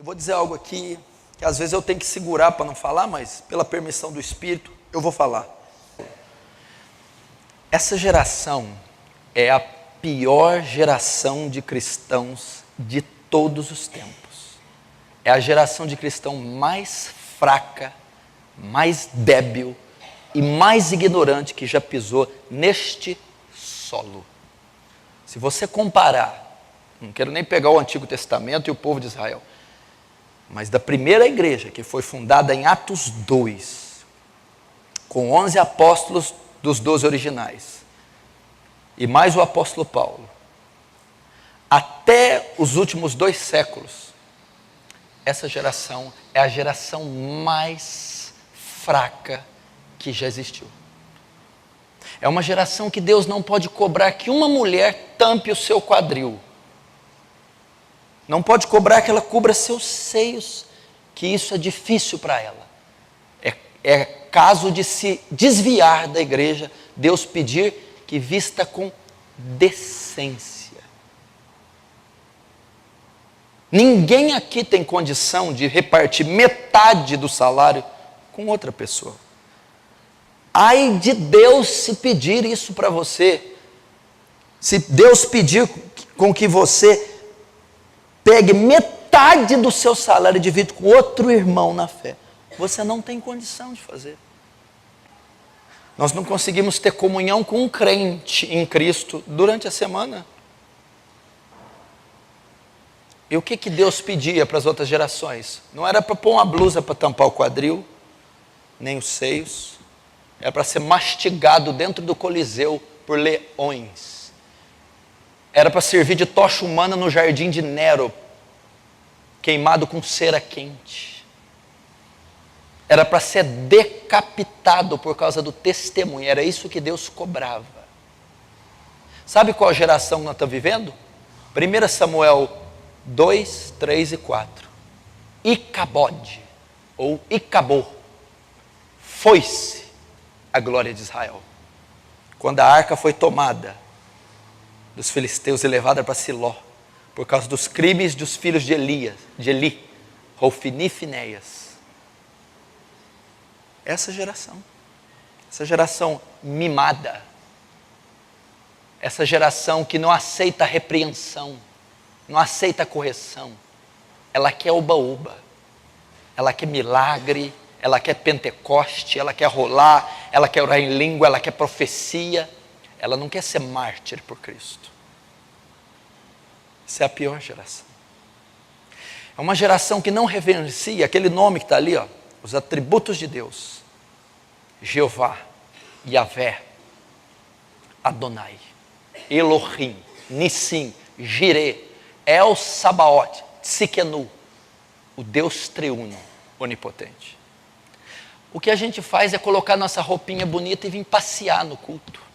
vou dizer algo aqui que às vezes eu tenho que segurar para não falar, mas pela permissão do Espírito eu vou falar. Essa geração é a pior geração de cristãos de todos os tempos. É a geração de cristão mais fraca, mais débil e mais ignorante que já pisou neste solo. Se você comparar, não quero nem pegar o Antigo Testamento e o povo de Israel, mas da primeira igreja que foi fundada em Atos 2, com 11 apóstolos dos 12 originais, e mais o apóstolo Paulo, até os últimos 2 séculos, essa geração é a geração mais fraca que já existiu. É uma geração que Deus não pode cobrar que uma mulher tampe o seu quadril. Não pode cobrar que ela cubra seus seios, que isso é difícil para ela. É caso de se desviar da igreja, Deus pedir que vista com decência. Ninguém aqui tem condição de repartir metade do salário com outra pessoa. Ai de Deus se pedir isso para você. Se Deus pedir com que você pegue metade do seu salário e divide com outro irmão na fé, você não tem condição de fazer. Nós não conseguimos ter comunhão com um crente em Cristo durante a semana. E o que Deus pedia para as outras gerações? Não era para pôr uma blusa para tampar o quadril, nem os seios. Era para ser mastigado dentro do Coliseu por leões. Era para servir de tocha humana no jardim de Nero, queimado com cera quente. Era para ser decapitado por causa do testemunho. Era isso que Deus cobrava. Sabe qual geração nós estamos vivendo? 1 Samuel 2, 3 e 4. Icabode, ou Icabô, foi-se a glória de Israel. Quando a arca foi tomada dos filisteus e levada para Siló, por causa dos crimes dos filhos de Eli, Hofni e Finéias. Essa geração mimada, essa geração que não aceita repreensão, não aceita correção, ela quer oba-oba, ela quer milagre, ela quer Pentecoste, ela quer rolar, ela quer orar em língua, ela quer profecia, ela não quer ser mártir por Cristo. Essa é a pior geração. É uma geração que não reverencia aquele nome que está ali, ó, os atributos de Deus: Jeová, Yavé, Adonai, Elohim, Nissim, Jireh, El Sabaoth, Tsidkenu, o Deus triuno, onipotente. O que a gente faz é colocar nossa roupinha bonita e vir passear no culto.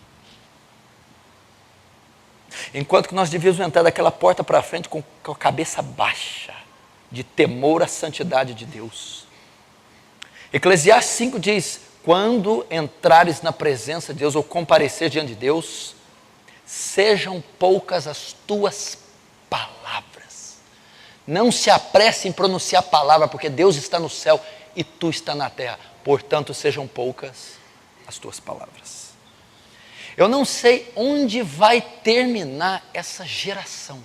Enquanto que nós devíamos entrar daquela porta para frente com a cabeça baixa, de temor à santidade de Deus. Eclesiastes 5 diz: quando entrares na presença de Deus, ou comparecer diante de Deus, sejam poucas as tuas palavras. Não se apresse em pronunciar a palavra, porque Deus está no céu e tu está na terra. Portanto, sejam poucas as tuas palavras. Eu não sei onde vai terminar essa geração.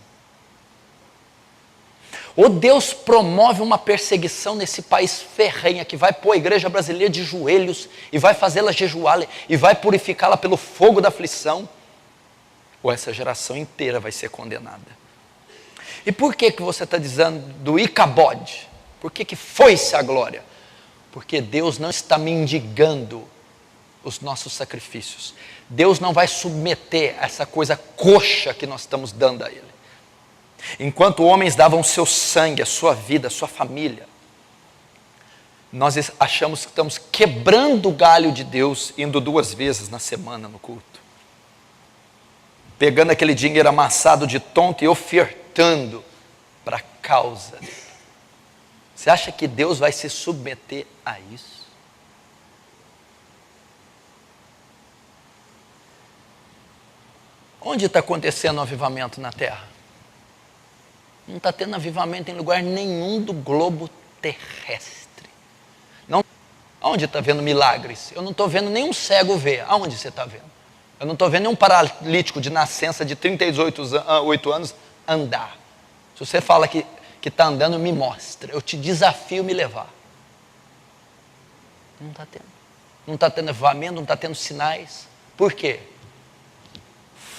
Ou Deus promove uma perseguição nesse país ferrenha, que vai pôr a igreja brasileira de joelhos, e vai fazê-la jejuar, e vai purificá-la pelo fogo da aflição, ou essa geração inteira vai ser condenada. E por que você está dizendo do Icabode? Por que foi-se a glória? Porque Deus não está mendigando os nossos sacrifícios. Deus não vai submeter essa coisa coxa que nós estamos dando a Ele. Enquanto homens davam o seu sangue, a sua vida, a sua família, nós achamos que estamos quebrando o galho de Deus, indo 2 vezes na semana no culto. Pegando aquele dinheiro amassado de tonto e ofertando para a causa dele. Você acha que Deus vai se submeter a isso? Onde está acontecendo o avivamento na terra? Não está tendo avivamento em lugar nenhum do globo terrestre. Não. Aonde está vendo milagres? Eu não estou vendo nenhum cego ver. Aonde você está vendo? Eu não estou vendo nenhum paralítico de nascença de 38 anos andar. Se você fala que está andando, me mostra. Eu te desafio a me levar. Não está tendo. Não está tendo avivamento, não está tendo sinais. Por quê?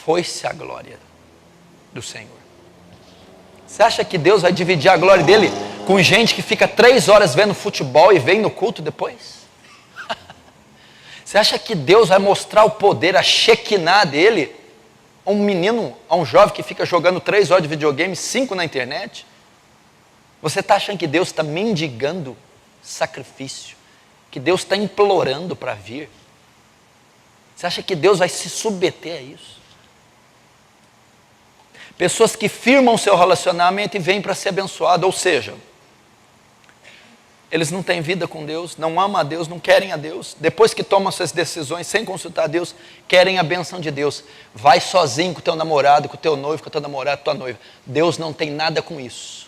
Foi-se a glória do Senhor. Você acha que Deus vai dividir a glória dele com gente que fica 3 horas vendo futebol e vem no culto depois? Você acha que Deus vai mostrar o poder, a Shekinah dele a um menino, a um jovem que fica jogando 3 horas de videogame, 5 na internet? Você está achando que Deus está mendigando sacrifício? Que Deus está implorando para vir? Você acha que Deus vai se submeter a isso? Pessoas que firmam seu relacionamento e vêm para ser abençoado, ou seja, eles não têm vida com Deus, não amam a Deus, não querem a Deus. Depois que tomam suas decisões sem consultar a Deus, querem a bênção de Deus. Vai sozinho com o teu namorado, com o teu noivo, com a tua namorada, com a tua noiva. Deus não tem nada com isso.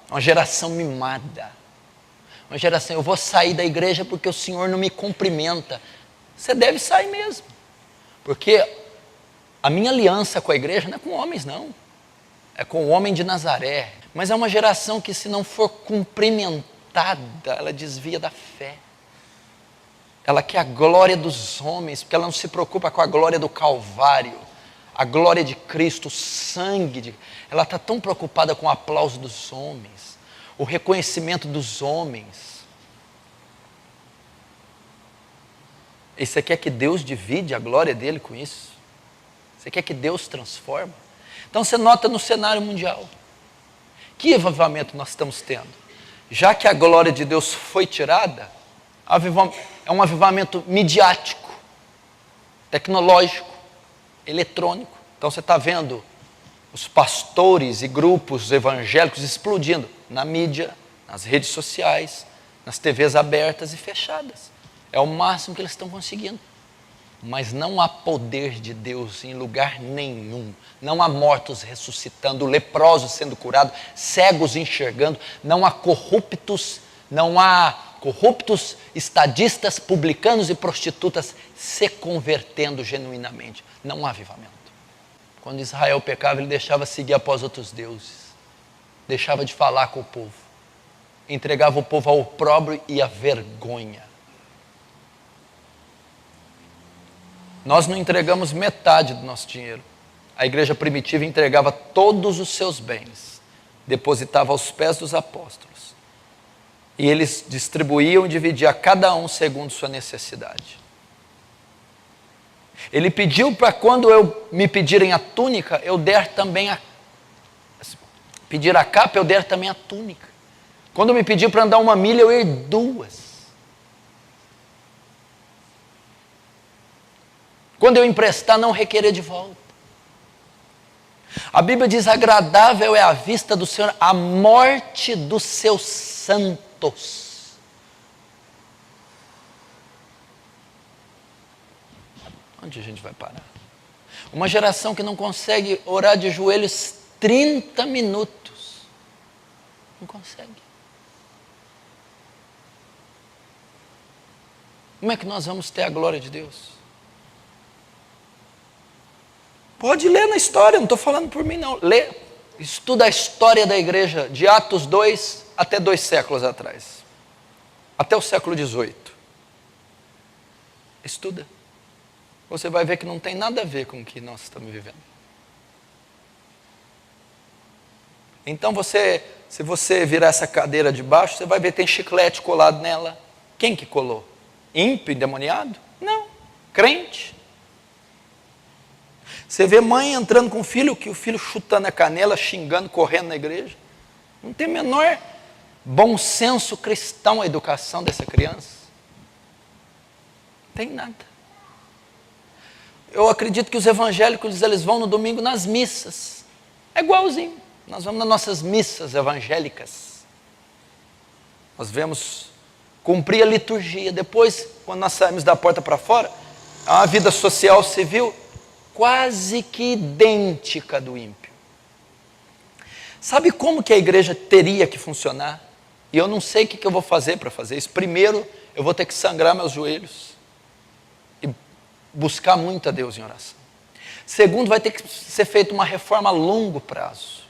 Uma geração mimada. Uma geração, eu vou sair da igreja porque o Senhor não me cumprimenta. Você deve sair mesmo. Porque a minha aliança com a igreja não é com homens, não. É com o homem de Nazaré. Mas é uma geração que, se não for cumprimentada, ela desvia da fé. Ela quer a glória dos homens, porque ela não se preocupa com a glória do Calvário, a glória de Cristo, o sangue. Ela está tão preocupada com o aplauso dos homens, o reconhecimento dos homens. E você quer que Deus divide a glória dele com isso? Você quer que Deus transforme? Então você nota no cenário mundial. Que avivamento nós estamos tendo? Já que a glória de Deus foi tirada, é um avivamento midiático, tecnológico, eletrônico. Então você está vendo os pastores e grupos evangélicos explodindo na mídia, nas redes sociais, nas TVs abertas e fechadas. É o máximo que eles estão conseguindo. Mas não há poder de Deus em lugar nenhum. Não há mortos ressuscitando, leprosos sendo curados, cegos enxergando. Não há corruptos estadistas, publicanos e prostitutas se convertendo genuinamente. Não há avivamento. Quando Israel pecava, ele deixava seguir após outros deuses. Deixava de falar com o povo. Entregava o povo ao opróbrio e à vergonha. Nós não entregamos metade do nosso dinheiro. A igreja primitiva entregava todos os seus bens, depositava aos pés dos apóstolos. E eles distribuíam e dividiam a cada um segundo sua necessidade. Ele pediu para quando me pedirem a túnica, eu der também pedir a capa, eu der também a túnica. Quando me pediu para andar 1 milha, eu ir 2. Quando eu emprestar, não requerer de volta. A Bíblia diz: agradável é à vista do Senhor a morte dos seus santos. Onde a gente vai parar? Uma geração que não consegue orar de joelhos 30 minutos. Não consegue. Como é que nós vamos ter a glória de Deus? Pode ler na história, não estou falando por mim não. Lê, estuda a história da igreja de Atos 2 até 2 séculos atrás. Até o século 18. Estuda. Você vai ver que não tem nada a ver com o que nós estamos vivendo. Então se você virar essa cadeira de baixo, você vai ver que tem chiclete colado nela. Quem que colou? Ímpio, endemoniado? Não, crente. Você vê mãe entrando com o filho, que o filho chutando a canela, xingando, correndo na igreja. Não tem o menor bom senso cristão a educação dessa criança. Não tem nada. Eu acredito que os evangélicos, eles vão no domingo nas missas. É igualzinho. Nós vamos nas nossas missas evangélicas. Nós vemos cumprir a liturgia. Depois, quando nós saímos da porta para fora, há uma vida social, civil. quase que idêntica do ímpio. Sabe como que a igreja teria que funcionar? E eu não sei o que eu vou fazer para fazer isso. Primeiro, eu vou ter que sangrar meus joelhos e buscar muito a Deus em oração. Segundo, vai ter que ser feita uma reforma a longo prazo.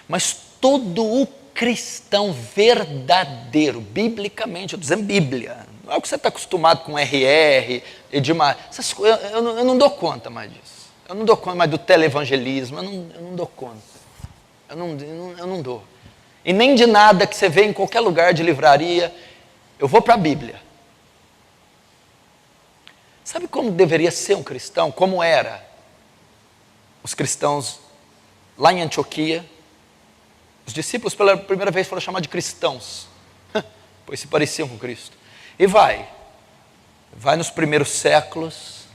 Mas todo o cristão verdadeiro, biblicamente, eu estou dizendo Bíblia, não é o que você está acostumado com RR, Edmar, eu não dou conta mais disso. Eu não dou conta mais do televangelismo, eu não dou conta. Eu não dou. E nem de nada que você vê em qualquer lugar de livraria. Eu vou para a Bíblia. Sabe como deveria ser um cristão? Como era os cristãos lá em Antioquia? Os discípulos pela primeira vez foram chamados de cristãos, pois se pareciam com Cristo. E vai nos primeiros séculos.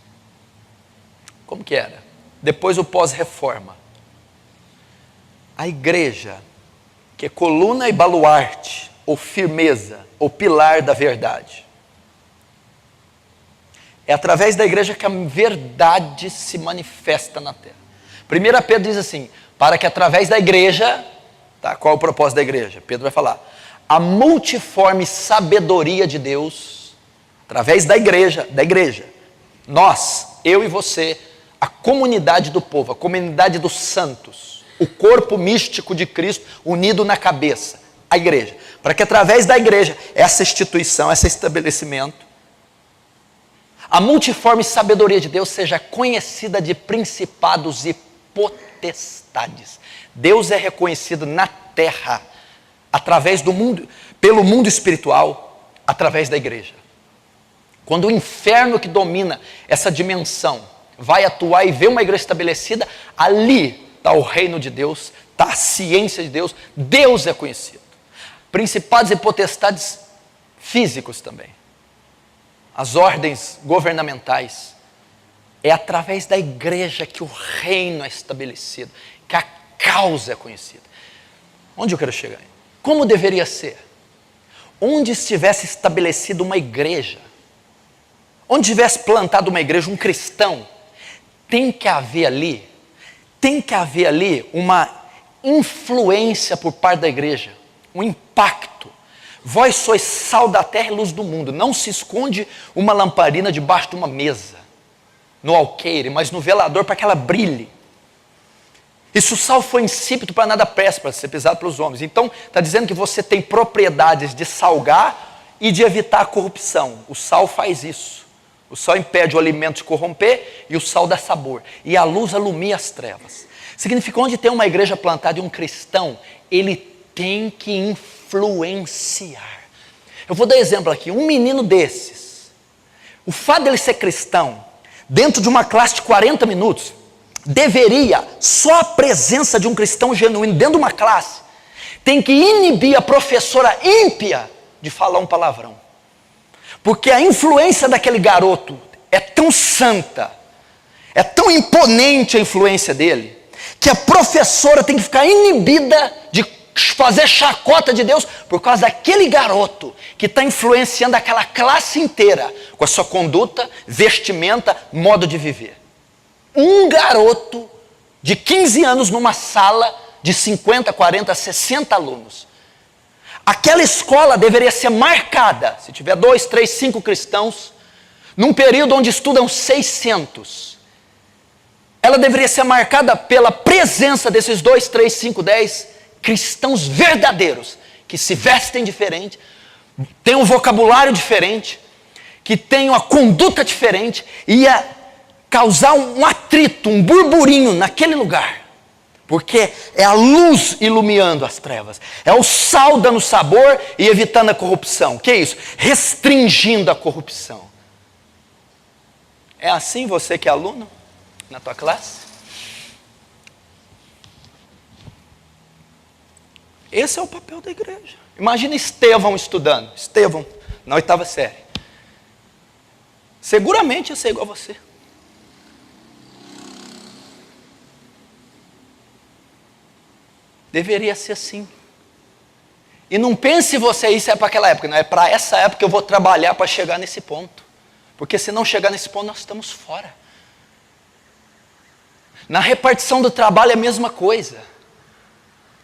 Como que era? Depois o pós-reforma. A igreja, que é coluna e baluarte, ou firmeza, ou pilar da verdade. É através da igreja que a verdade se manifesta na terra. 1 Pedro diz assim, para que através da igreja, tá, qual é o propósito da igreja? Pedro vai falar, a multiforme sabedoria de Deus, através da igreja, nós, eu e você, a comunidade do povo, a comunidade dos santos, o corpo místico de Cristo unido na cabeça, a igreja. Para que através da igreja, essa instituição, esse estabelecimento, a multiforme sabedoria de Deus seja conhecida de principados e potestades. Deus é reconhecido na terra, através do mundo, pelo mundo espiritual, através da igreja. Quando o inferno que domina essa dimensão vai atuar e ver uma igreja estabelecida, ali está o reino de Deus, está a ciência de Deus, Deus é conhecido. Principados e potestades físicos também. As ordens governamentais. É através da igreja que o reino é estabelecido, que a causa é conhecida. Onde eu quero chegar? Como deveria ser? Onde estivesse estabelecida uma igreja, onde tivesse plantado uma igreja, um cristão, tem que haver ali uma influência por parte da igreja, um impacto. Vós sois sal da terra e luz do mundo. Não se esconde uma lamparina debaixo de uma mesa, no alqueire, mas no velador para que ela brilhe. E se o sal for insípido, para nada presta, para ser pisado pelos homens. Então, está dizendo que você tem propriedades de salgar e de evitar a corrupção. O sal faz isso. O sal impede o alimento de corromper e o sal dá sabor. E a luz alumia as trevas. Significa, onde tem uma igreja plantada e um cristão, ele tem que influenciar. Eu vou dar exemplo aqui. Um menino desses, o fato dele ser cristão, dentro de uma classe de 40 minutos, deveria, só a presença de um cristão genuíno dentro de uma classe, tem que inibir a professora ímpia de falar um palavrão. Porque a influência daquele garoto é tão santa, é tão imponente a influência dele, que a professora tem que ficar inibida de fazer chacota de Deus por causa daquele garoto que está influenciando aquela classe inteira com a sua conduta, vestimenta, modo de viver. Um garoto de 15 anos numa sala de 50, 40, 60 alunos. Aquela escola deveria ser marcada, se tiver 2, 3, 5 cristãos, num período onde estudam 600. Ela deveria ser marcada pela presença desses 2, 3, 5, 10 cristãos verdadeiros, que se vestem diferente, têm um vocabulário diferente, que têm uma conduta diferente, e ia causar um atrito, um burburinho naquele lugar. Porque é a luz iluminando as trevas. É o sal dando sabor e evitando a corrupção. O que é isso? Restringindo a corrupção. É assim você que é aluno na tua classe? Esse é o papel da igreja. Imagina Estevão estudando. Estevão, na 8ª série. Seguramente ia ser igual a você. Deveria ser assim. E não pense você, isso é para aquela época. Não, é para essa época que eu vou trabalhar para chegar nesse ponto. Porque se não chegar nesse ponto, nós estamos fora. Na repartição do trabalho é a mesma coisa.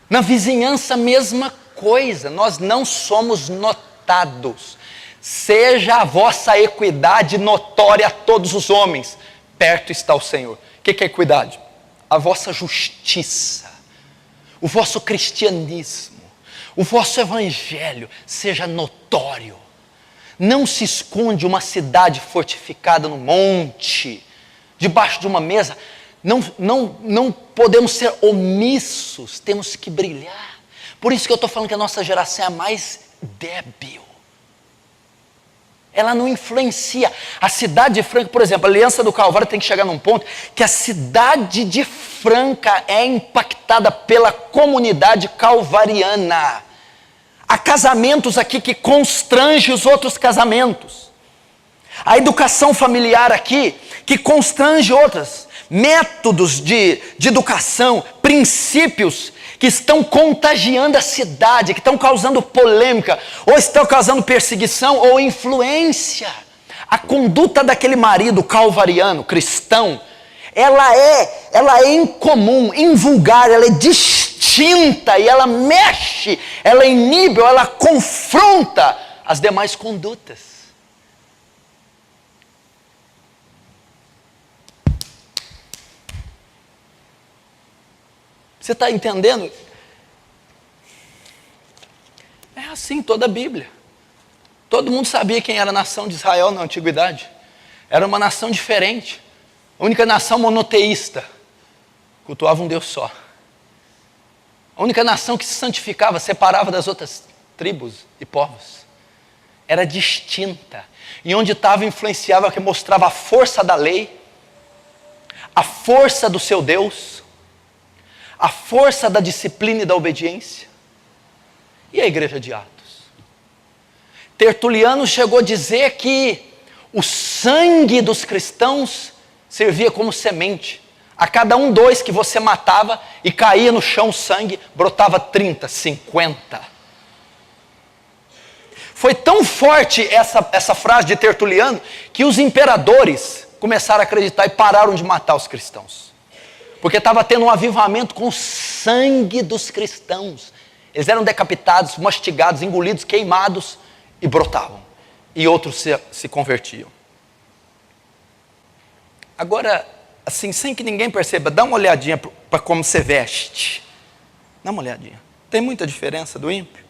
Na vizinhança a mesma coisa. Nós não somos notados. Seja a vossa equidade notória a todos os homens. Perto está o Senhor. O que é equidade? A vossa justiça, o vosso cristianismo, o vosso evangelho seja notório. Não se esconde uma cidade fortificada no monte, debaixo de uma mesa. Não podemos ser omissos, temos que brilhar. Por isso que eu estou falando que a nossa geração é a mais débil. Ela não influencia. A cidade de Franca, por exemplo, a Aliança do Calvário tem que chegar num ponto que a cidade de Franca é impactada pela comunidade calvariana. Há casamentos aqui que constrangem os outros casamentos. A educação familiar aqui que constrange outras. Métodos de educação, princípios que estão contagiando a cidade, que estão causando polêmica, ou estão causando perseguição ou influência. A conduta daquele marido calvariano, cristão, ela é incomum, invulgar, ela é distinta e ela mexe, ela inibe, ela confronta as demais condutas. Você está entendendo? É assim toda a Bíblia. Todo mundo sabia quem era a nação de Israel na antiguidade. Era uma nação diferente. A única nação monoteísta. Cultuava um Deus só. A única nação que se santificava, separava das outras tribos e povos. Era distinta. E onde estava influenciava, que mostrava a força da lei, a força do seu Deus, a força da disciplina e da obediência. E a igreja de Atos? Tertuliano chegou a dizer que o sangue dos cristãos servia como semente. A cada 2 que você matava e caía no chão o sangue, brotava 30, 50. Foi tão forte essa frase de Tertuliano que os imperadores começaram a acreditar e pararam de matar os cristãos. Porque estava tendo um avivamento com o sangue dos cristãos. Eles eram decapitados, mastigados, engolidos, queimados e brotavam. E outros se convertiam. Agora, assim, sem que ninguém perceba, dá uma olhadinha para como você veste. Dá uma olhadinha. Tem muita diferença do ímpio?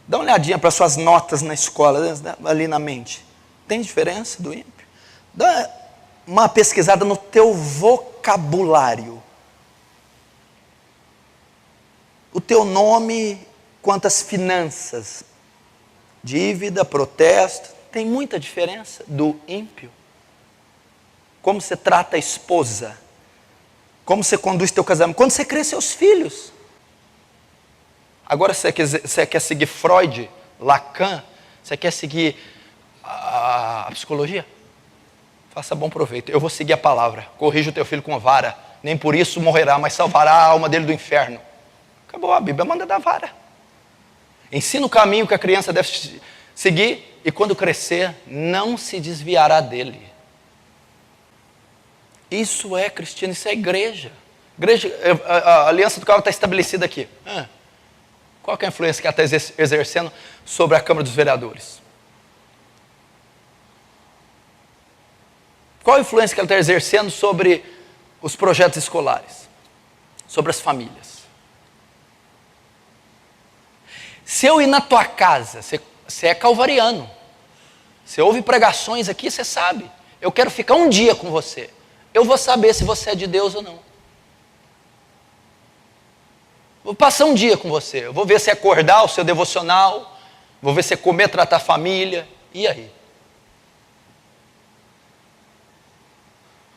Dá uma olhadinha para suas notas na escola, ali na mente. Tem diferença do ímpio? Dá uma pesquisada no teu vocabulário. O teu nome, quantas finanças, dívida, protesto, tem muita diferença do ímpio. Como você trata a esposa, como você conduz teu casamento, quando você cria seus filhos. Agora você quer seguir Freud, Lacan, você quer seguir a psicologia? Faça bom proveito. Eu vou seguir a palavra. Corrija o teu filho com a vara. Nem por isso morrerá, mas salvará a alma dele do inferno. Acabou, a Bíblia manda dar vara. Ensina o caminho que a criança deve seguir e quando crescer, não se desviará dele. Isso é cristiano, isso é igreja. A Aliança do Calvário está estabelecida aqui. Qual que é a influência que ela está exercendo sobre a Câmara dos Vereadores? Qual a influência que ela está exercendo sobre os projetos escolares? Sobre as famílias? Se eu ir na tua casa, você é calvariano. Você ouve pregações aqui, você sabe. Eu quero ficar um dia com você. Eu vou saber se você é de Deus ou não. Vou passar um dia com você. Eu vou ver se é acordar o seu devocional. Vou ver se é comer, tratar a família. E aí?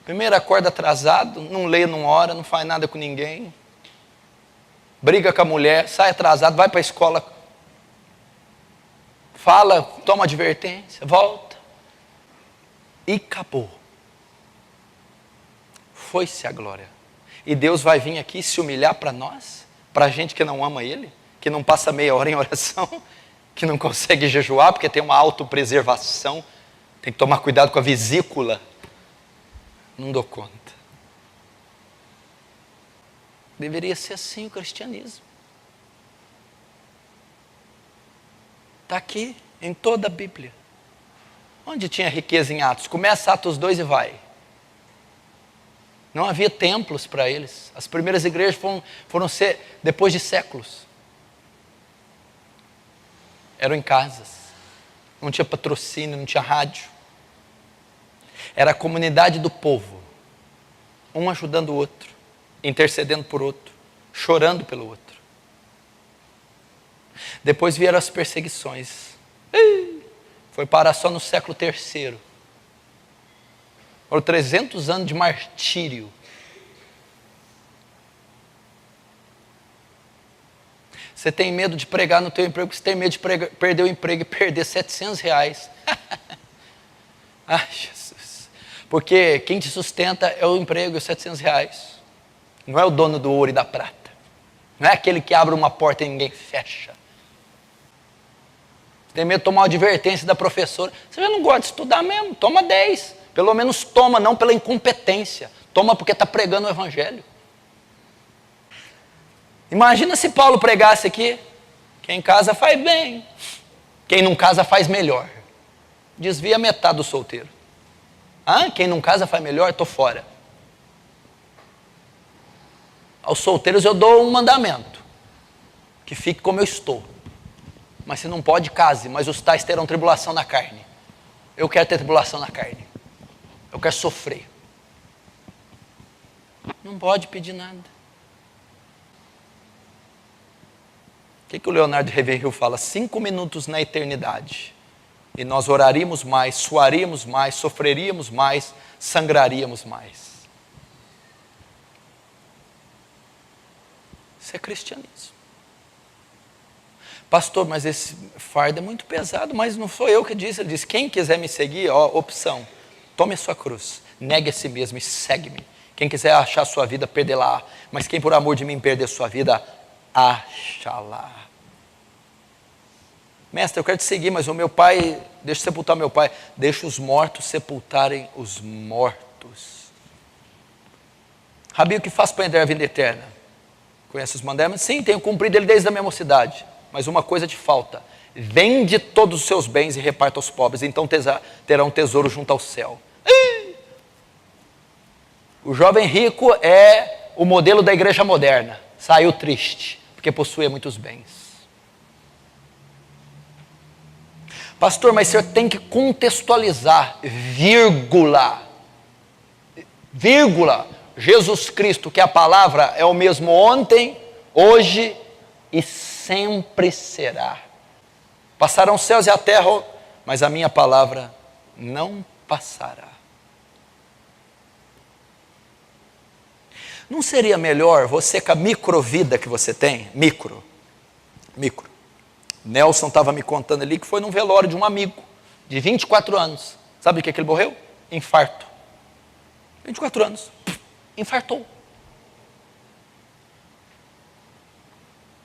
Primeiro acorda atrasado, não lê, não ora, não faz nada com ninguém. Briga com a mulher, sai atrasado, vai para a escola. Fala, toma advertência, volta. E acabou. Foi-se a glória. E Deus vai vir aqui se humilhar para nós? Para a gente que não ama Ele? Que não passa meia hora em oração? Que não consegue jejuar porque tem uma autopreservação? Tem que tomar cuidado com a vesícula? Não dou conta. Deveria ser assim o cristianismo. Está aqui, em toda a Bíblia. Onde tinha riqueza em Atos? Começa Atos 2 e vai. Não havia templos para eles. As primeiras igrejas foram ser depois de séculos. Eram em casas. Não tinha patrocínio, não tinha rádio. Era a comunidade do povo. Um ajudando o outro, intercedendo por outro, chorando pelo outro. Depois vieram as perseguições. Foi parar só no século III. Foram 300 anos de martírio. Você tem medo de pregar no teu emprego, você tem medo de perder o emprego e perder R$700. Ai, Jesus. Porque quem te sustenta é o emprego e os R$700. Não é o dono do ouro e da prata. Não é aquele que abre uma porta e ninguém fecha. Você tem medo de tomar uma advertência da professora. Você já não gosta de estudar mesmo, toma 10. Pelo menos toma, não pela incompetência. Toma porque está pregando o evangelho. Imagina se Paulo pregasse aqui: quem casa faz bem, quem não casa faz melhor. Desvia metade do solteiro. Quem não casa faz melhor? Estou fora. Aos solteiros eu dou um mandamento: que fique como eu estou. Mas se não pode, case, mas os tais terão tribulação na carne. Eu quero ter tribulação na carne. Eu quero sofrer. Não pode pedir nada. O que o Leonardo Ravenhill fala? 5 minutos na eternidade. E nós oraríamos mais, suaríamos mais, sofreríamos mais, sangraríamos mais. Isso é cristianismo. Pastor, mas esse fardo é muito pesado. Mas não sou eu que disse. Ele disse: quem quiser me seguir, opção. Tome a sua cruz, negue a si mesmo e segue-me. Quem quiser achar a sua vida, perdê-la. Mas quem por amor de mim perder sua vida, acha-la. Mestre, eu quero te seguir, mas o meu pai, deixa eu sepultar meu pai. Deixa os mortos sepultarem os mortos. Rabi, o que faço para entrar na vida eterna? Conhece os mandamentos? Sim, tenho cumprido ele desde a minha mocidade. Mas uma coisa te falta: vende todos os seus bens e reparta aos pobres, então terá um tesouro junto ao céu. O jovem rico é o modelo da igreja moderna. Saiu triste, porque possuía muitos bens. Pastor, mas o senhor tem que contextualizar, vírgula. Jesus Cristo, que a palavra é o mesmo ontem, hoje e sempre será. Passarão os céus e a terra, mas a minha palavra não passará. Não seria melhor você, com a microvida que você tem, micro. Nelson estava me contando ali que foi num velório de um amigo, de 24 anos. Sabe de que ele morreu? Infarto. 24 anos. Infartou.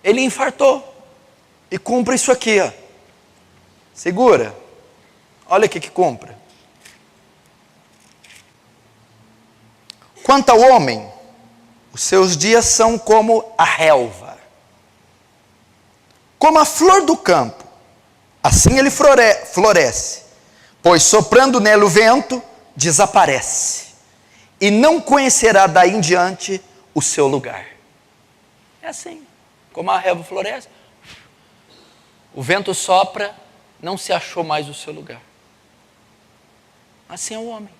Ele infartou. E cumpre isso aqui, ó. Segura. Olha aqui que cumpre. Quanto ao homem, os seus dias são como a relva, como a flor do campo. Assim ele floresce, pois soprando nele o vento, desaparece, e não conhecerá daí em diante o seu lugar. É assim, como a relva floresce, o vento sopra, não se achou mais o seu lugar. Assim é o homem.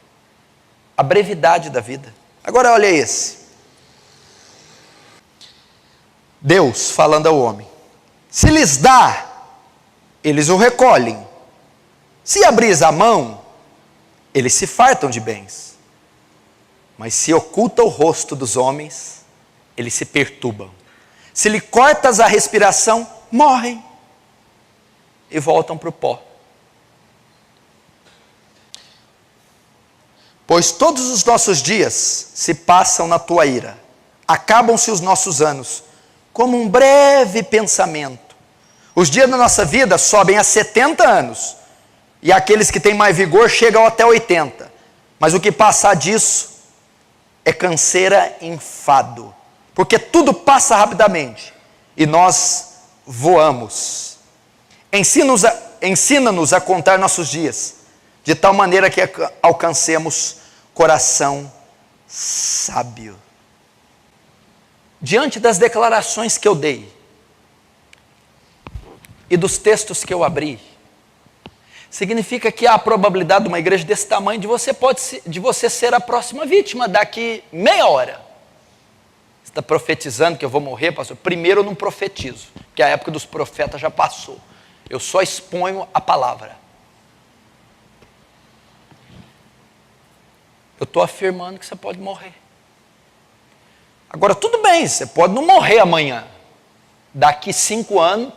A brevidade da vida. Agora olha esse. Deus falando ao homem: se lhes dá, eles o recolhem. Se abris a mão, eles se fartam de bens. Mas se oculta o rosto dos homens, eles se perturbam. Se lhe cortas a respiração, morrem e voltam para o pó. Pois todos os nossos dias se passam na tua ira, acabam-se os nossos anos, como um breve pensamento. Os dias da nossa vida sobem a 70 anos, e aqueles que têm mais vigor chegam até 80. Mas o que passar disso é canseira e enfado, porque tudo passa rapidamente e nós voamos. Ensina-nos a contar nossos dias, de tal maneira que alcancemos coração sábio. Diante das declarações que eu dei e dos textos que eu abri, significa que há a probabilidade de uma igreja desse tamanho de você ser a próxima vítima daqui meia hora. Você está profetizando que eu vou morrer, pastor? Primeiro eu não profetizo, porque a época dos profetas já passou. Eu só exponho a palavra. Eu estou afirmando que você pode morrer. Agora, tudo bem, você pode não morrer amanhã. Daqui 5 anos,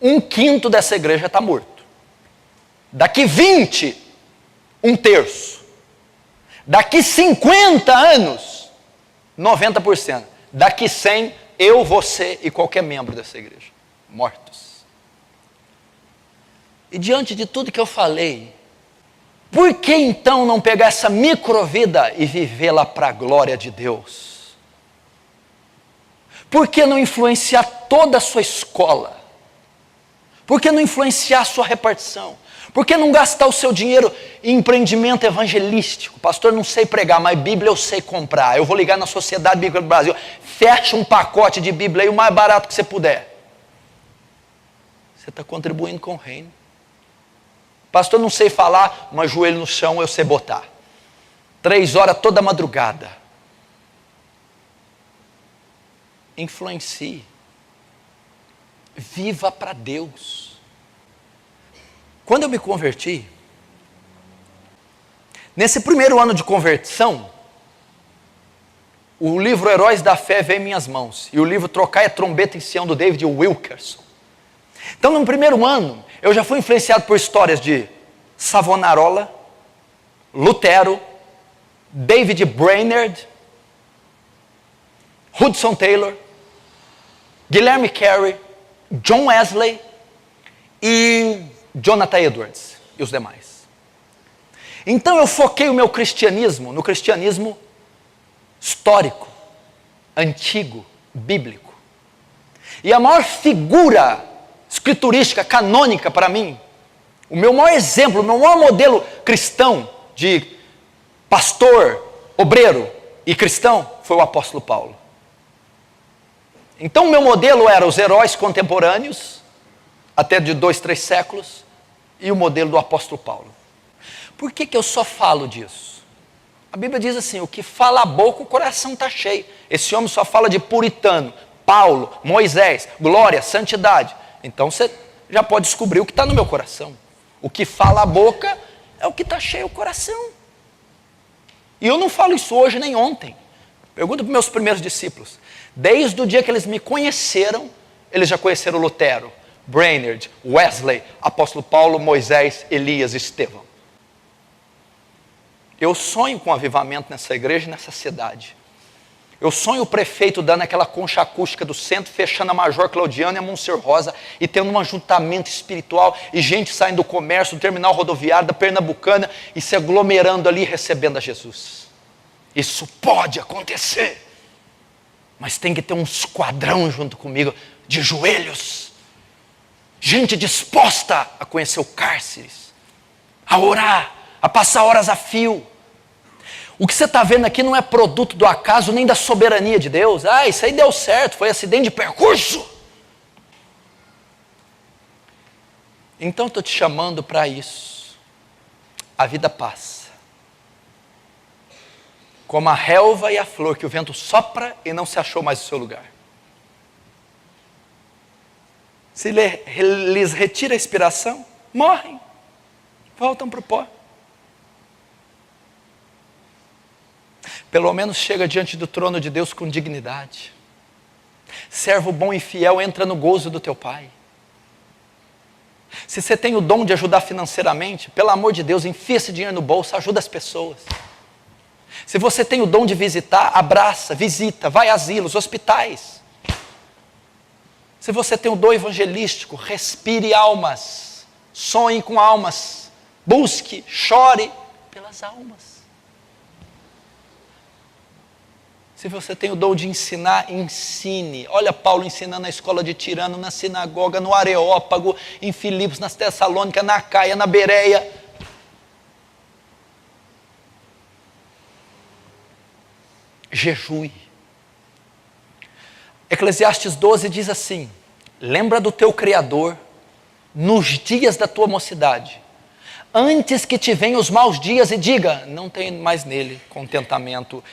1/5 dessa igreja está morto. Daqui 20, 1/3. Daqui 50 anos, 90%. Daqui 100, eu, você e qualquer membro dessa igreja, mortos. E diante de tudo que eu falei, por que então não pegar essa microvida e vivê-la para a glória de Deus? Por que não influenciar toda a sua escola? Por que não influenciar a sua repartição? Por que não gastar o seu dinheiro em empreendimento evangelístico? Pastor, não sei pregar, mas Bíblia eu sei comprar. Eu vou ligar na Sociedade Bíblica do Brasil. Fecha um pacote de Bíblia aí, o mais barato que você puder. Você está contribuindo com o reino. Pastor, não sei falar, mas joelho no chão eu sei botar. 3 horas toda madrugada. Influencie. Viva para Deus. Quando eu me converti, nesse primeiro ano de conversão, o livro Heróis da Fé veio em minhas mãos. E o livro Trocar a Trombeta em Sião, do David Wilkerson. Então, no primeiro ano, eu já fui influenciado por histórias de Savonarola, Lutero, David Brainerd, Hudson Taylor, Guilherme Carey, John Wesley e Jonathan Edwards e os demais. Então eu foquei o meu cristianismo no cristianismo histórico, antigo, bíblico. E a maior figura escriturística, canônica para mim, o meu maior exemplo, o meu maior modelo cristão de pastor, obreiro e cristão foi o apóstolo Paulo. Então o meu modelo era os heróis contemporâneos, até de 2, 3 séculos, e o modelo do apóstolo Paulo. Por que eu só falo disso? A Bíblia diz assim, o que fala a boca, o coração está cheio. Esse homem só fala de puritano, Paulo, Moisés, glória, santidade. Então você já pode descobrir o que está no meu coração. O que fala a boca é o que está cheio o coração. E eu não falo isso hoje nem ontem. Pergunta para os meus primeiros discípulos. Desde o dia que eles me conheceram, eles já conheceram Lutero, Brainerd, Wesley, apóstolo Paulo, Moisés, Elias e Estevão. Eu sonho com avivamento nessa igreja e nessa cidade. Eu sonho o prefeito dando aquela concha acústica do centro, fechando a Major Claudiano e a Monsenhor Rosa e tendo um ajuntamento espiritual e gente saindo do comércio, do terminal rodoviário, da Pernambucana e se aglomerando ali recebendo a Jesus. Isso pode acontecer, mas tem que ter um esquadrão junto comigo de joelhos, gente disposta a conhecer o cárceres, a orar, a passar horas a fio. O que você está vendo aqui não é produto do acaso nem da soberania de Deus. Ah, isso aí deu certo, foi acidente de percurso. Então estou te chamando para isso. A vida passa. Como a relva e a flor que o vento sopra e não se achou mais o seu lugar. Se lhes retira a inspiração, morrem. Voltam para o pó. Pelo menos chega diante do trono de Deus com dignidade. Servo bom e fiel, entra no gozo do teu Pai. Se você tem o dom de ajudar financeiramente, pelo amor de Deus, enfia esse dinheiro no bolso, ajuda as pessoas. Se você tem o dom de visitar, abraça, visita, vai a asilos, hospitais. Se você tem o dom evangelístico, respire almas, sonhe com almas, busque, chore pelas almas. Se você tem o dom de ensinar, ensine. Olha Paulo ensinando na escola de Tirano, na sinagoga, no Areópago, em Filipos, nas Tessalônicas, na Caia, na Bereia. Jejue. Eclesiastes 12 diz assim: lembra do teu Criador nos dias da tua mocidade, antes que te venham os maus dias e diga, não tem mais nele contentamento.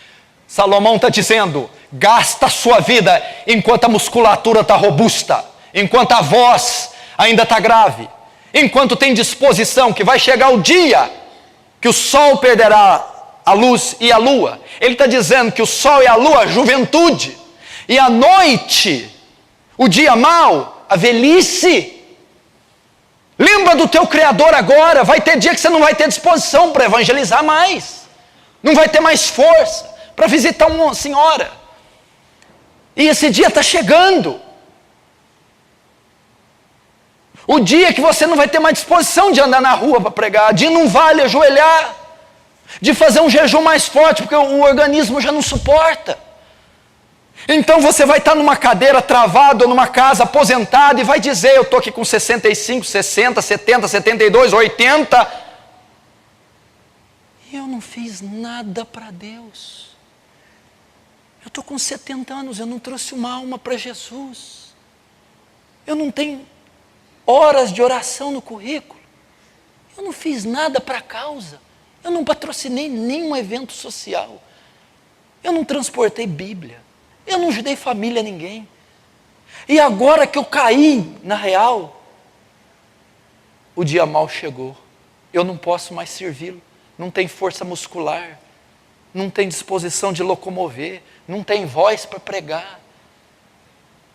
Salomão está dizendo, gasta a sua vida enquanto a musculatura está robusta, enquanto a voz ainda está grave, enquanto tem disposição, que vai chegar o dia que o sol perderá a luz e a lua. Ele está dizendo que o sol e a lua, juventude, e a noite, o dia mau, a velhice. Lembra do teu Criador agora. Vai ter dia que você não vai ter disposição para evangelizar mais, não vai ter mais força para visitar uma senhora, e esse dia está chegando, o dia que você não vai ter mais disposição de andar na rua para pregar, de ir num vale ajoelhar, de fazer um jejum mais forte, porque o organismo já não suporta. Então você vai estar numa cadeira travado, ou numa casa aposentado, e vai dizer, eu estou aqui com 65, 60, 70, 72, 80, e eu não fiz nada para Deus. Eu estou com 70 anos, eu não trouxe uma alma para Jesus. Eu não tenho horas de oração no currículo. Eu não fiz nada para a causa. Eu não patrocinei nenhum evento social. Eu não transportei Bíblia. Eu não ajudei família a ninguém. E agora que eu caí na real, o dia mau chegou. Eu não posso mais servi-lo. Não tem força muscular. Não tem disposição de locomover. Não tem voz para pregar.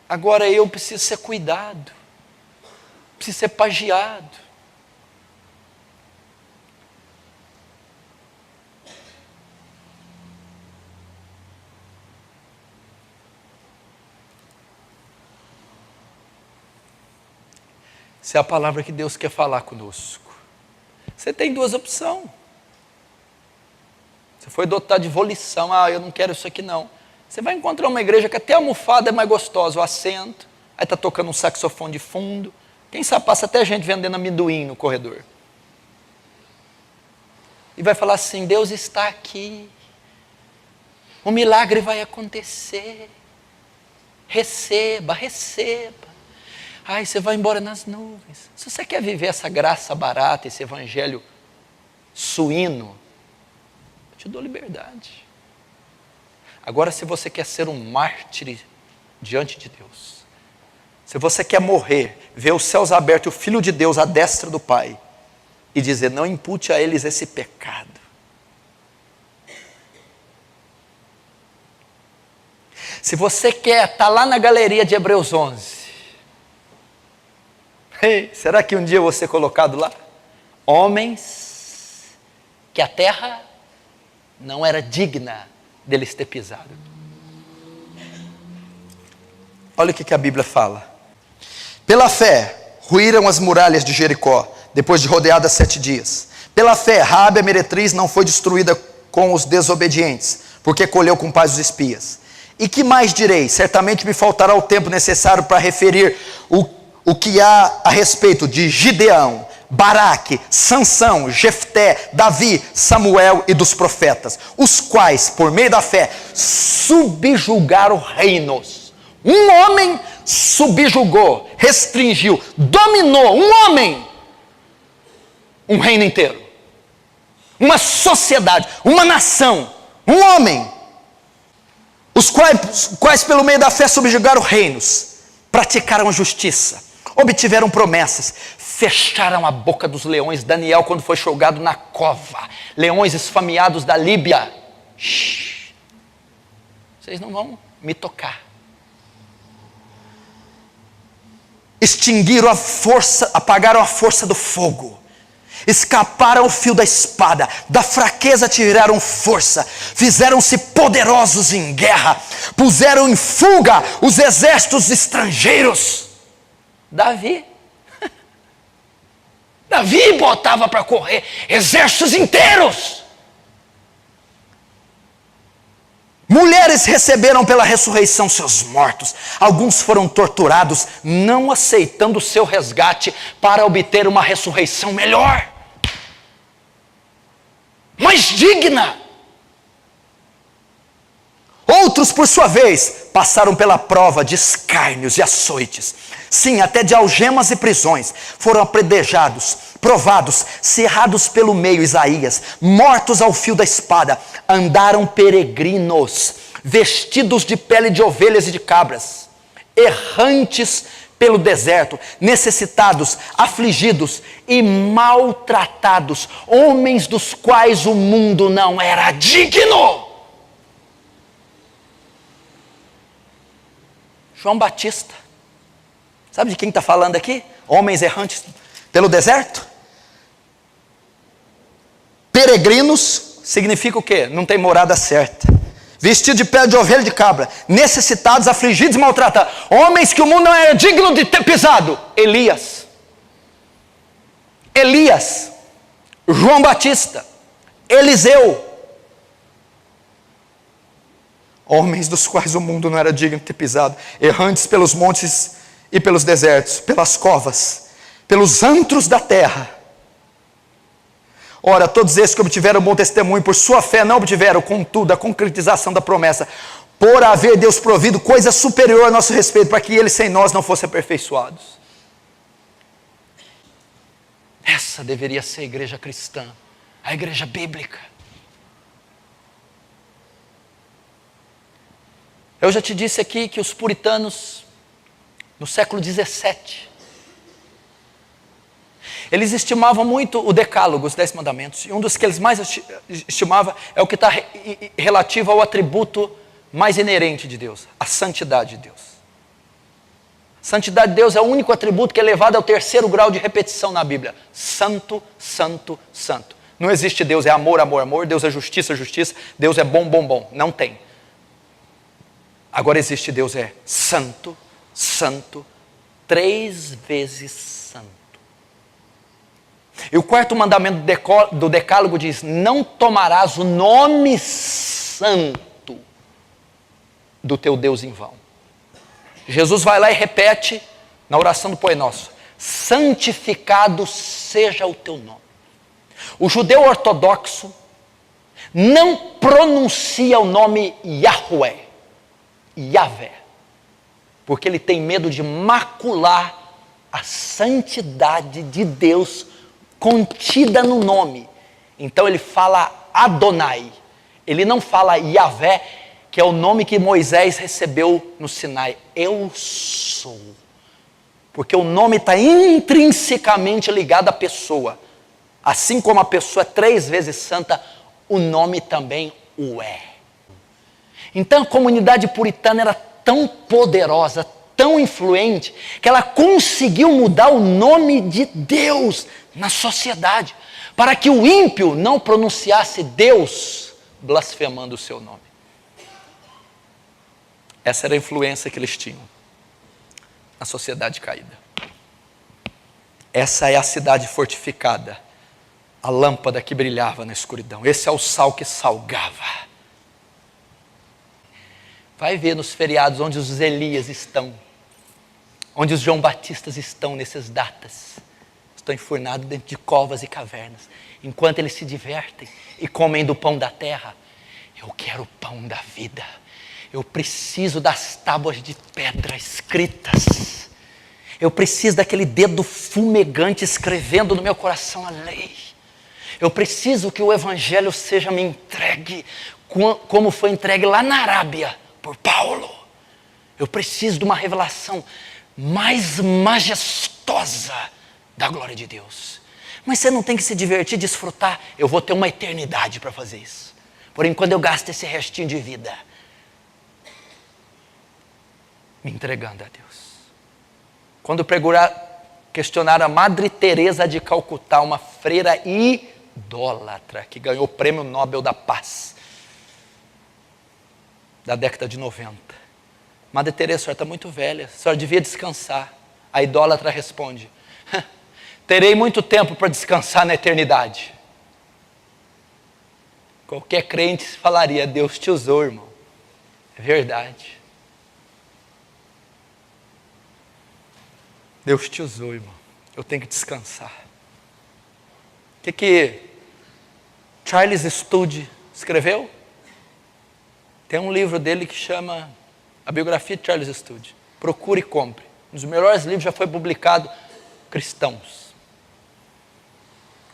Agora eu preciso ser cuidado. Preciso ser pagiado. Essa é a palavra que Deus quer falar conosco. Você tem duas opções. Você foi dotado de volição. Eu não quero isso aqui não. Você vai encontrar uma igreja que até a almofada é mais gostosa, o assento. Aí está tocando um saxofone de fundo. Quem sabe passa até gente vendendo amendoim no corredor. E vai falar assim, Deus está aqui. O milagre vai acontecer. Receba, receba. Ai, você vai embora nas nuvens. Se você quer viver essa graça barata, esse evangelho suíno, eu te dou liberdade. Agora, se você quer ser um mártir diante de Deus, se você quer morrer, ver os céus abertos e o Filho de Deus à destra do Pai, e dizer, não impute a eles esse pecado. Se você quer estar lá na galeria de Hebreus 11, será que um dia eu vou ser colocado lá? Homens que a terra não era digna deles ter pisado. Olha o que a Bíblia fala. Pela fé, ruíram as muralhas de Jericó, depois de rodeadas 7 dias. Pela fé, Raabe a meretriz não foi destruída com os desobedientes, porque colheu com paz os espias. E que mais direi? Certamente me faltará o tempo necessário para referir o que há a respeito de Gideão, Baraque, Sansão, Jefté, Davi, Samuel e dos profetas, os quais, por meio da fé, subjugaram reinos. Um homem subjugou, restringiu, dominou, um homem, um reino inteiro, uma sociedade, uma nação, um homem, os quais pelo meio da fé subjugaram reinos, praticaram a justiça, obtiveram promessas, fecharam a boca dos leões. Daniel, quando foi jogado na cova, leões esfameados da Líbia, vocês não vão me tocar. Extinguiram a força, apagaram a força do fogo, escaparam o fio da espada, da fraqueza tiraram força, fizeram-se poderosos em guerra, puseram em fuga os exércitos estrangeiros. Davi botava para correr exércitos inteiros. Mulheres receberam pela ressurreição seus mortos. Alguns foram torturados, não aceitando o seu resgate para obter uma ressurreição melhor, mais digna. Outros, por sua vez, passaram pela prova de escárnios e açoites. Sim, até de algemas e prisões. Foram apedrejados, provados, cerrados pelo meio, Isaías, mortos ao fio da espada. Andaram peregrinos, vestidos de pele de ovelhas e de cabras, errantes pelo deserto, necessitados, afligidos e maltratados, homens dos quais o mundo não era digno. João Batista, sabe de quem está falando aqui? Homens errantes pelo deserto? Peregrinos, significa o quê? Não tem morada certa. Vestido de pele de ovelha e de cabra, necessitados, afligidos e maltratados, homens que o mundo não era digno de ter pisado. Elias, João Batista, Eliseu, homens dos quais o mundo não era digno de ter pisado, errantes pelos montes e pelos desertos, pelas covas, pelos antros da terra. Ora, todos esses que obtiveram bom testemunho, por sua fé não obtiveram, contudo, a concretização da promessa, por haver Deus provido coisa superior a nosso respeito, para que eles sem nós não fossem aperfeiçoados. Essa deveria ser a igreja cristã, a igreja bíblica. Eu já te disse aqui que os puritanos, no século 17, eles estimavam muito o decálogo, os 10 mandamentos, e um dos que eles mais estimavam é o que está relativo ao atributo mais inerente de Deus, a santidade de Deus. Santidade de Deus é o único atributo que é elevado ao 3º grau de repetição na Bíblia. Santo, santo, santo. Não existe Deus é amor, amor, amor, Deus é justiça, justiça, Deus é bom, bom, bom. Não tem. Agora existe Deus é santo, santo, 3 vezes santo. E o 4º mandamento do decálogo diz: não tomarás o nome santo do teu Deus em vão. Jesus vai lá e repete na oração do Pai Nosso: santificado seja o teu nome. O judeu ortodoxo não pronuncia o nome Yahweh, Yahvé, porque ele tem medo de macular a santidade de Deus contida no nome. Então ele fala Adonai, ele não fala Yahvé, que é o nome que Moisés recebeu no Sinai. Eu sou, porque o nome está intrinsecamente ligado à pessoa. Assim como a pessoa é 3 vezes santa, o nome também o é. Então a comunidade puritana era tão poderosa, tão influente, que ela conseguiu mudar o nome de Deus na sociedade, para que o ímpio não pronunciasse Deus blasfemando o seu nome. Essa era a influência que eles tinham na sociedade caída. Essa é a cidade fortificada, a lâmpada que brilhava na escuridão. Esse é o sal que salgava. Vai ver nos feriados onde os Elias estão, onde os João Batistas estão nessas datas. Estão enfurnados dentro de covas e cavernas, enquanto eles se divertem e comem do pão da terra. Eu quero o pão da vida. Eu preciso das tábuas de pedra escritas. Eu preciso daquele dedo fumegante escrevendo no meu coração a lei. Eu preciso que o evangelho seja me entregue como foi entregue lá na Arábia por Paulo. Eu preciso de uma revelação mais majestosa da glória de Deus. Mas você não tem que se divertir, desfrutar. Eu vou ter uma eternidade para fazer isso. Porém, quando eu gasto esse restinho de vida me entregando a Deus. Quando questionaram a Madre Teresa de Calcutá, uma freira idólatra que ganhou o Prêmio Nobel da Paz da década de 90. Madre Teresa, a senhora está muito velha, a senhora devia descansar. A idólatra responde: terei muito tempo para descansar na eternidade. Qualquer crente falaria: Deus te usou, irmão. É verdade. Deus te usou, irmão. Eu tenho que descansar. O que Charles Studi escreveu? Tem um livro dele que chama A Biografia de Charles Studi. Procure e compre. Um dos melhores livros já foi publicado, cristãos.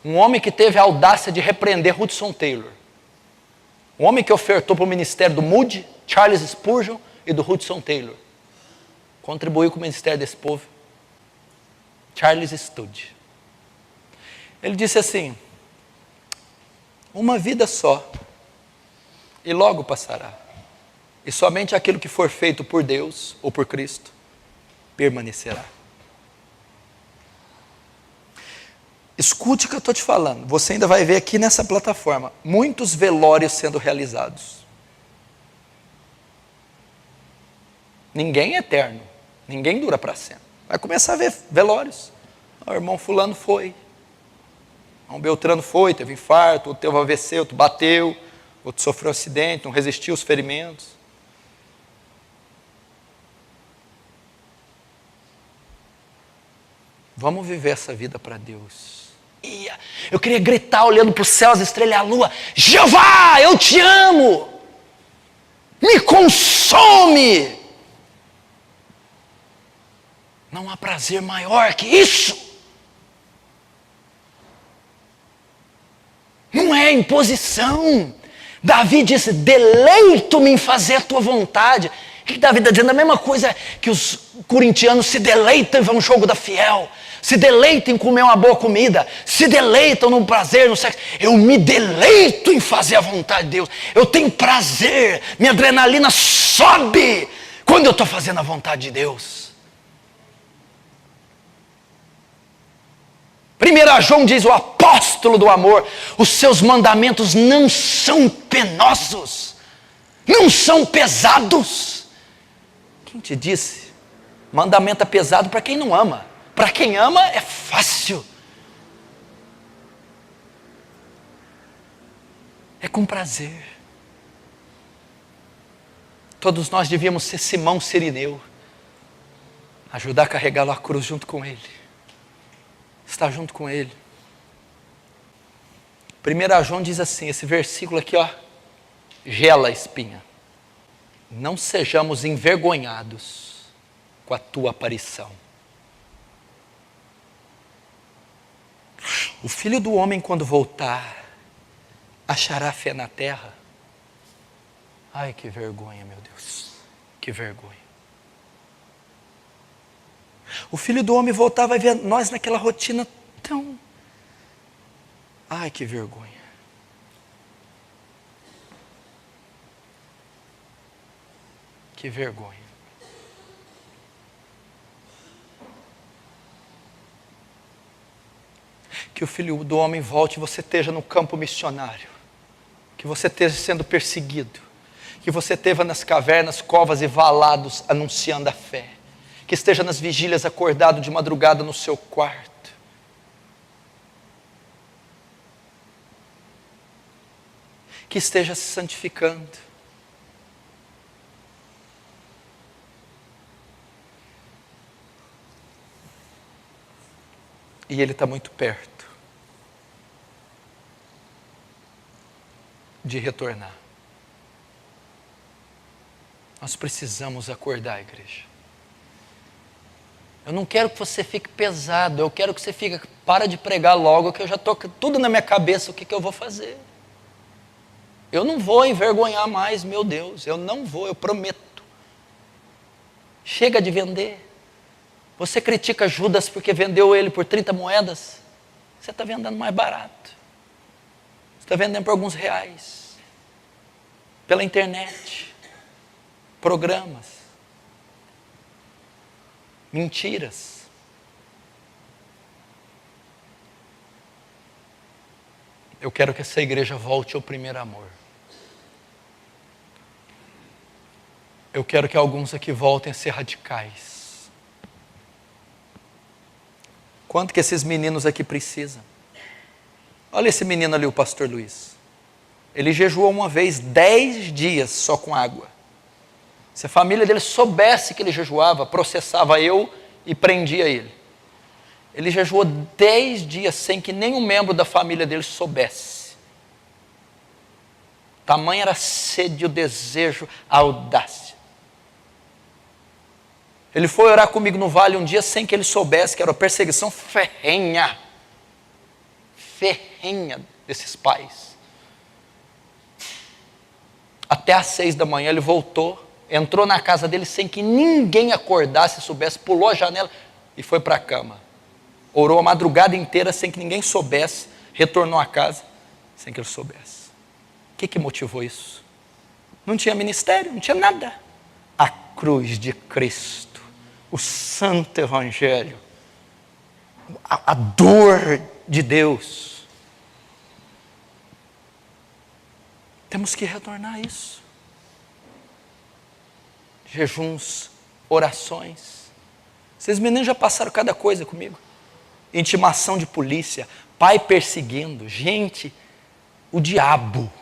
Um homem que teve a audácia de repreender Hudson Taylor. Um homem que ofertou para o ministério do Moody, Charles Spurgeon e do Hudson Taylor. Contribuiu com o ministério desse povo. Charles Studi. Ele disse assim: uma vida só, e logo passará. E somente aquilo que for feito por Deus ou por Cristo permanecerá. Escute o que eu estou te falando. Você ainda vai ver aqui nessa plataforma muitos velórios sendo realizados. Ninguém é eterno. Ninguém dura para sempre. Vai começar a ver velórios. O irmão fulano foi. O irmão Beltrano foi, teve infarto, outro teve AVC, outro bateu, outro sofreu um acidente, não resistiu aos ferimentos. Vamos viver essa vida para Deus. Eu queria gritar olhando para os céus, as estrelas e a lua: Jeová, eu te amo! Me consome! Não há prazer maior que isso. Não é imposição. Davi disse: deleito-me em fazer a tua vontade. O que Davi está dizendo? A mesma coisa que os corintianos se deleitam em ver um jogo da Fiel, se deleitam em comer uma boa comida, se deleitam no prazer, no sexo. Eu me deleito em fazer a vontade de Deus. Eu tenho prazer, minha adrenalina sobe quando eu estou fazendo a vontade de Deus. 1 João diz, o apóstolo do amor: os seus mandamentos não são penosos, não são pesados. Quem te disse? Mandamento é pesado para quem não ama. Para quem ama é fácil. É com prazer. Todos nós devíamos ser Simão Sirineu, ajudar a carregá-lo à cruz junto com ele. Estar junto com ele. 1 João diz assim, esse versículo aqui, ó, gela a espinha. Não sejamos envergonhados com a tua aparição. O Filho do Homem, quando voltar, achará fé na terra? Ai, que vergonha, meu Deus, que vergonha. O Filho do Homem voltar, vai ver nós naquela rotina tão... Ai, que vergonha. Que vergonha. Que o Filho do Homem volte e você esteja no campo missionário. Que você esteja sendo perseguido. Que você esteja nas cavernas, covas e valados anunciando a fé. Que esteja nas vigílias acordado de madrugada no seu quarto. Que esteja se santificando. E Ele está muito perto de retornar. Nós precisamos acordar, igreja. Eu não quero que você fique pesado, eu quero que você fique, para de pregar logo, que eu já estou tudo na minha cabeça, o que eu vou fazer. Eu não vou envergonhar mais, meu Deus, eu não vou, eu prometo. Chega de vender. Você critica Judas porque vendeu ele por 30 moedas, você está vendendo mais barato. Você está vendendo por alguns reais. Pela internet. Programas. Mentiras. Eu quero que essa igreja volte ao primeiro amor. Eu quero que alguns aqui voltem a ser radicais. Quanto que esses meninos aqui precisam? Olha esse menino ali, o pastor Luiz. Ele jejuou uma vez 10 dias só com água. Se a família dele soubesse que ele jejuava, processava eu e prendia ele. Ele jejuou 10 dias sem que nenhum membro da família dele soubesse. Tamanha era a sede, o desejo, a audácia. Ele foi orar comigo no vale um dia sem que ele soubesse que era uma perseguição ferrenha desses pais. Até às 6 da manhã ele voltou, entrou na casa dele sem que ninguém acordasse, soubesse, pulou a janela e foi para a cama. Orou a madrugada inteira sem que ninguém soubesse, retornou a casa sem que ele soubesse. O que motivou isso? Não tinha ministério, não tinha nada. A cruz de Cristo, o santo evangelho, a dor de Deus. Temos que retornar a isso. Jejuns, orações. Vocês meninos já passaram cada coisa comigo. Intimação de polícia, pai perseguindo, gente, o diabo.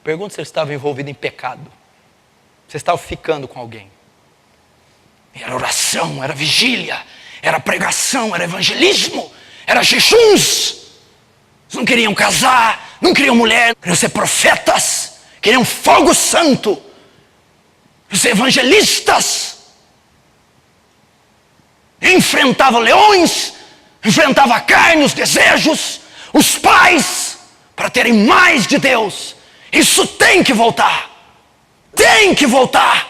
Pergunta se ele estava envolvido em pecado. Você estava ficando com alguém. Era oração, era vigília, era pregação, era evangelismo, era jejuns. Eles não queriam casar, não queriam mulher, queriam ser profetas, queriam fogo santo, queriam ser evangelistas. Enfrentava leões, enfrentava a carne, os desejos, os pais, para terem mais de Deus. Isso tem que voltar. Tem que voltar.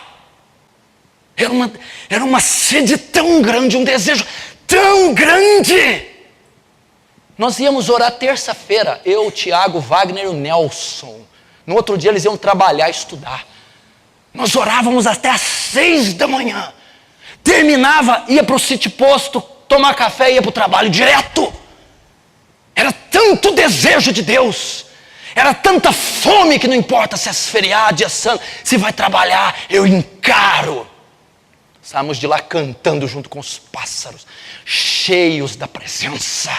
Era uma sede tão grande, um desejo tão grande. Nós íamos orar terça-feira, eu, o Tiago, o Wagner e o Nelson. No outro dia eles iam trabalhar, estudar. Nós orávamos até às 6 da manhã. Terminava, ia para o sítio posto, tomar café e ia para o trabalho direto. Era tanto desejo de Deus. Era tanta fome que não importa se é feriado, dia santo, se vai trabalhar, eu encaro. Saímos de lá cantando junto com os pássaros, cheios da presença.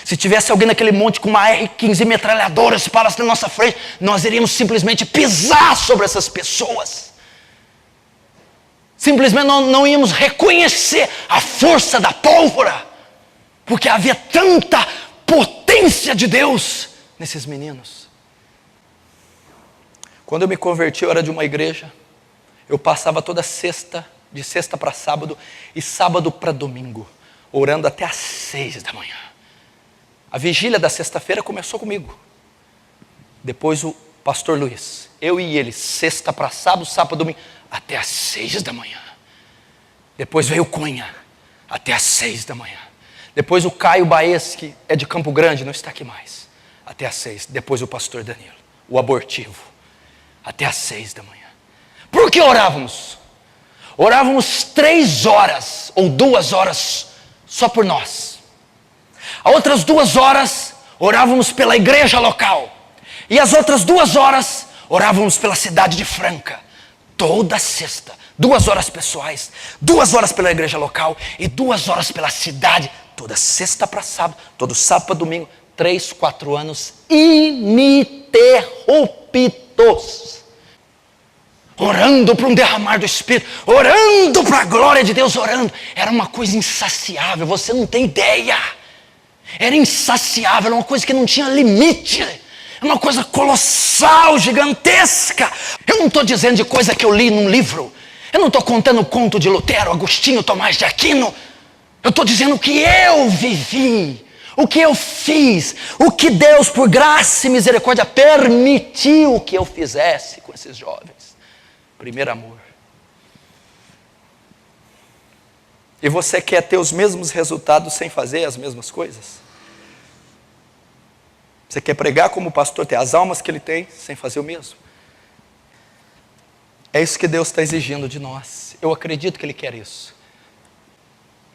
Se tivesse alguém naquele monte com uma R-15 metralhadora, se parasse na nossa frente, nós iríamos simplesmente pisar sobre essas pessoas. Simplesmente não íamos reconhecer a força da pólvora, porque havia tanta potência de Deus nesses meninos. Quando eu me converti, eu era de uma igreja, eu passava toda sexta, de sexta para sábado e sábado para domingo, orando até às 6 da manhã. A vigília da sexta-feira começou comigo. Depois o pastor Luiz, eu e ele, sexta para sábado, sábado para domingo, até às 6 da manhã. Depois veio o Cunha, até às 6 da manhã. Depois o Caio Baez, que é de Campo Grande, não está aqui mais, até às 6. Depois o pastor Danilo, o abortivo, até às 6 da manhã. Por que orávamos? Orávamos 3 horas ou 2 horas só por nós. As outras 2 horas orávamos pela igreja local. E as outras 2 horas orávamos pela cidade de Franca. Toda sexta, 2 horas pessoais, 2 horas pela igreja local e 2 horas pela cidade. Toda sexta para sábado, todo sábado para domingo. 3, 4 anos ininterruptos. Orando para um derramar do Espírito, orando para a glória de Deus, orando. Era uma coisa insaciável, você não tem ideia. Era insaciável, era uma coisa que não tinha limite. Era uma coisa colossal, gigantesca. Eu não estou dizendo de coisa que eu li num livro. Eu não estou contando o conto de Lutero, Agostinho, Tomás de Aquino. Eu estou dizendo o que eu vivi, o que eu fiz, o que Deus, por graça e misericórdia, permitiu que eu fizesse com esses jovens. Primeiro amor. E você quer ter os mesmos resultados sem fazer as mesmas coisas? Você quer pregar como o pastor, ter as almas que ele tem, sem fazer o mesmo? É isso que Deus está exigindo de nós. Eu acredito que Ele quer isso.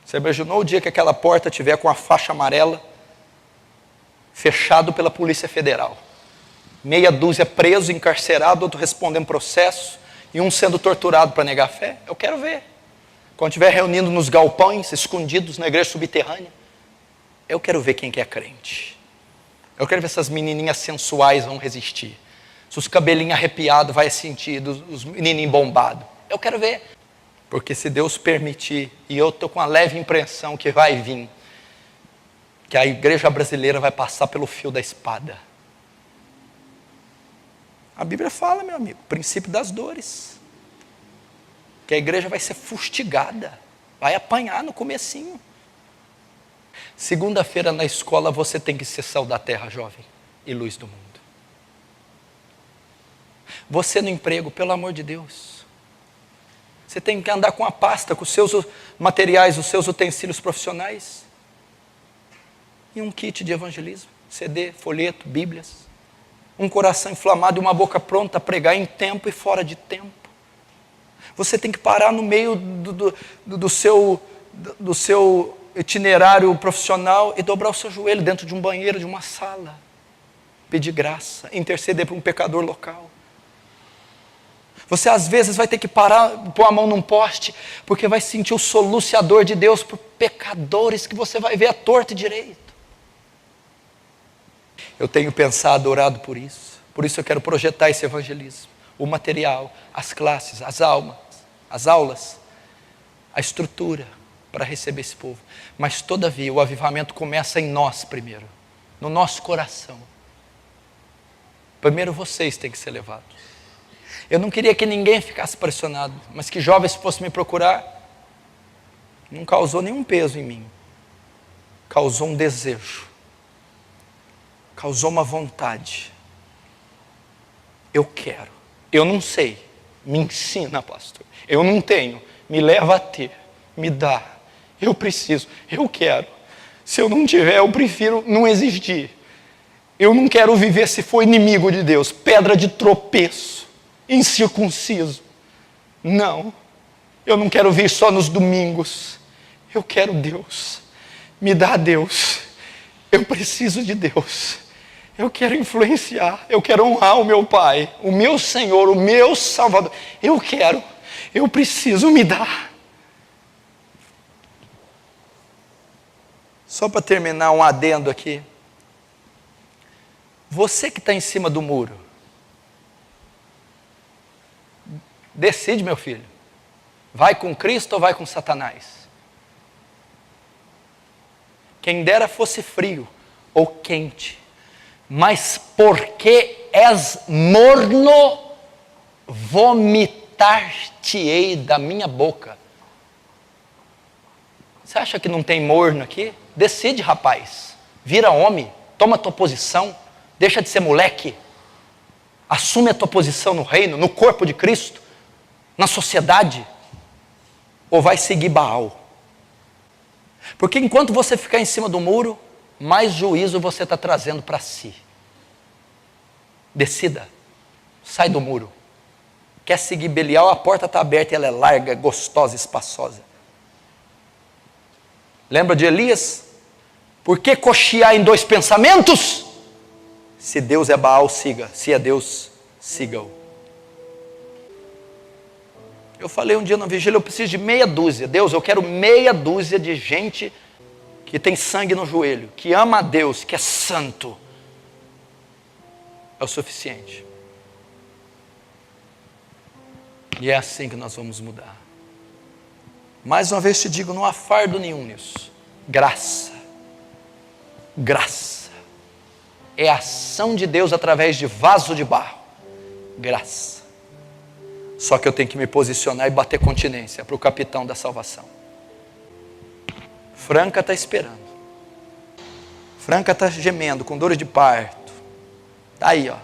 Você imaginou o dia que aquela porta tiver com a faixa amarela, fechado pela Polícia Federal? Meia dúzia preso, encarcerado, outro respondendo processo, e um sendo torturado para negar a fé? Eu quero ver. Quando estiver reunindo nos galpões, escondidos na igreja subterrânea, eu quero ver quem que é crente. Eu quero ver se essas menininhas sensuais vão resistir. Se os cabelinhos arrepiados vai sentir, os menininhos bombados. Eu quero ver. Porque se Deus permitir, e eu estou com a leve impressão que vai vir, que a igreja brasileira vai passar pelo fio da espada. A Bíblia fala, meu amigo, princípio das dores. Que a igreja vai ser fustigada, vai apanhar no comecinho. Segunda-feira na escola você tem que ser sal da terra, jovem, e luz do mundo. Você no emprego, pelo amor de Deus. Você tem que andar com a pasta, com os seus materiais, os seus utensílios profissionais. E um kit de evangelismo, CD, folheto, bíblias. Um coração inflamado e uma boca pronta a pregar em tempo e fora de tempo. Você tem que parar no meio do seu itinerário profissional e dobrar o seu joelho dentro de um banheiro, de uma sala. Pedir graça, interceder por um pecador local. Você às vezes vai ter que parar, pôr a mão num poste, porque vai sentir o soluciador de Deus por pecadores que você vai ver à torta e direito. Eu tenho pensado, orado por isso eu quero projetar esse evangelismo. O material, as classes, as aulas, a estrutura para receber esse povo. Mas todavia o avivamento começa em nós primeiro, no nosso coração. Primeiro vocês têm que ser levados. Eu não queria que ninguém ficasse pressionado, mas que jovens fossem me procurar, não causou nenhum peso em mim. Causou um desejo. Causou uma vontade. Eu quero. Eu não sei. Me ensina, pastor. Eu não tenho. Me leva a ter. Me dá. Eu preciso. Eu quero. Se eu não tiver, eu prefiro não existir. Eu não quero viver se for inimigo de Deus. Pedra de tropeço. Incircunciso. Não. Eu não quero vir só nos domingos. Eu quero Deus. Me dá Deus. Eu preciso de Deus. Eu quero influenciar. Eu quero honrar o meu Pai, o meu Senhor, o meu Salvador. Eu quero. Eu preciso. Me dar. Só para terminar um adendo aqui. Você que está em cima do muro, decide, meu filho. Vai com Cristo ou vai com Satanás? Quem dera fosse frio ou quente, mas porque és morno, vomitar-te-ei da minha boca. Você acha que não tem morno aqui? Decide, rapaz. Vira homem, toma tua posição, deixa de ser moleque. Assume a tua posição no reino, no corpo de Cristo, na sociedade. Ou vai seguir Baal? Porque enquanto você ficar em cima do muro, mais juízo você está trazendo para si. Decida. Sai do muro. Quer seguir Belial, a porta está aberta e ela é larga, gostosa, espaçosa. Lembra de Elias? Por que cochear em dois pensamentos? Se Deus é Baal, siga. Se é Deus, siga-o. Eu falei um dia na vigília, eu preciso de meia dúzia. Deus, eu quero meia dúzia de gente que tem sangue no joelho, que ama a Deus, que é santo. É o suficiente. E é assim que nós vamos mudar. Mais uma vez te digo, não há fardo nenhum nisso. Graça. Graça. É a ação de Deus através de vaso de barro. Graça. Só que eu tenho que me posicionar e bater continência para o capitão da salvação. Franca está esperando. Franca está gemendo, com dores de parto. Está aí, ó,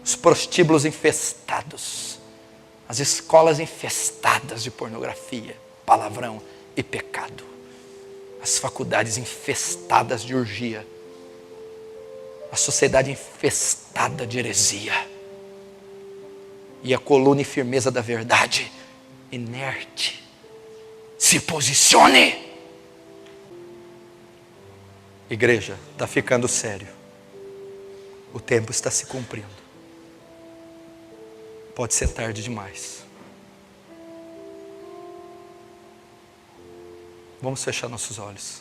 os prostíbulos infestados. As escolas infestadas de pornografia, palavrão e pecado. As faculdades infestadas de orgia. A sociedade infestada de heresia. E a coluna e firmeza da verdade, inerte. Se posicione. Igreja, está ficando sério. O tempo está se cumprindo. Pode ser tarde demais. Vamos fechar nossos olhos.